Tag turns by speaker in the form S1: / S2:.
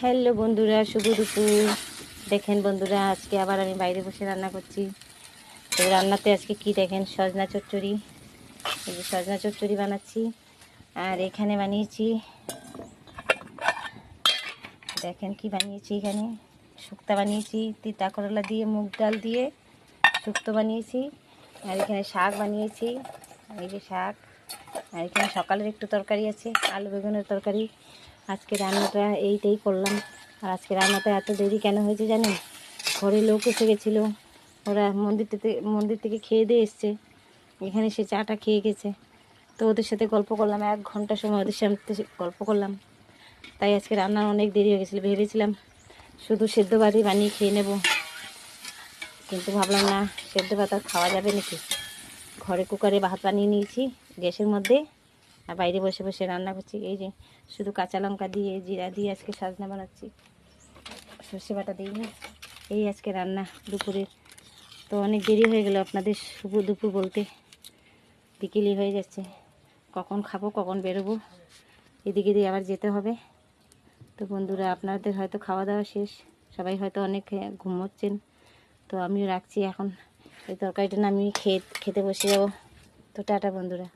S1: Hello বন্ধুরা, শুভ দুপুর। দেখেন বন্ধুরা, আজকে আবার আমি বাইরে বসে রান্না করছি। তো রান্নাতে আজকে কি দেখেন, সজনা চচ্চড়ি। এই যে সজনা চচ্চড়ি বানাচ্ছি। আর এখানে বানিয়েছি, দেখেন কি বানিয়েছি। এখানে শুক্তো বানিয়েছি, তিতা করলা দিয়ে, মুগ ডাল দিয়ে শুক্তো বানিয়েছি। আর এখানে শাক বানিয়েছি, এই যে শাক। আর এখানে সকালের একটু তরকারি আছে, আলু বেগুনের তরকারি। আজকে রান্নাটা এইটাই করলাম। আর আজকে রান্নাটা এত দেরি কেন হয়েছে জানেন? ঘরে লোক এসে গেছিলো, ওরা মন্দির থেকে খেয়ে দিয়ে এসছে। এখানে সে চাটা খেয়ে গেছে, তো ওদের সাথে গল্প করলাম 1 ঘন্টা সময়, ওদের সাথে গল্প করলাম। তাই আজকে রান্নার অনেক দেরি হয়ে গেছিলো। ভেবেছিলাম শুধু সেদ্ধ ভাতই বানিয়ে খেয়ে নেব, কিন্তু ভাবলাম না, সেদ্ধ ভাত আর খাওয়া যাবে নাকি। ঘরে কুকারে ভাত বানিয়ে নিয়েছি গ্যাসের মধ্যে, আর বাইরে বসে বসে রান্না করছি। এই যে শুধু কাঁচা লঙ্কা দিয়ে, জিরা দিয়ে আজকে সাজনা বানাচ্ছি, সর্ষে বাটা দিইনি। এই আজকে রান্না দুপুরের। তো অনেক দেরি হয়ে গেল আপনাদের শুভ দুপুর বলতে, বিকেলই হয়ে যাচ্ছে। কখন খাবো, কখন বেরোবো, এদিকে দিয়ে আবার যেতে হবে। তো বন্ধুরা, আপনাদের হয়তো খাওয়া দাওয়া শেষ, সবাই হয়তো অনেক ঘুমোচ্ছেন। তো আমিও রাখছি এখন, এই তরকারিটা নামিয়ে খেতে বসে যাবো। তো টাটা বন্ধুরা।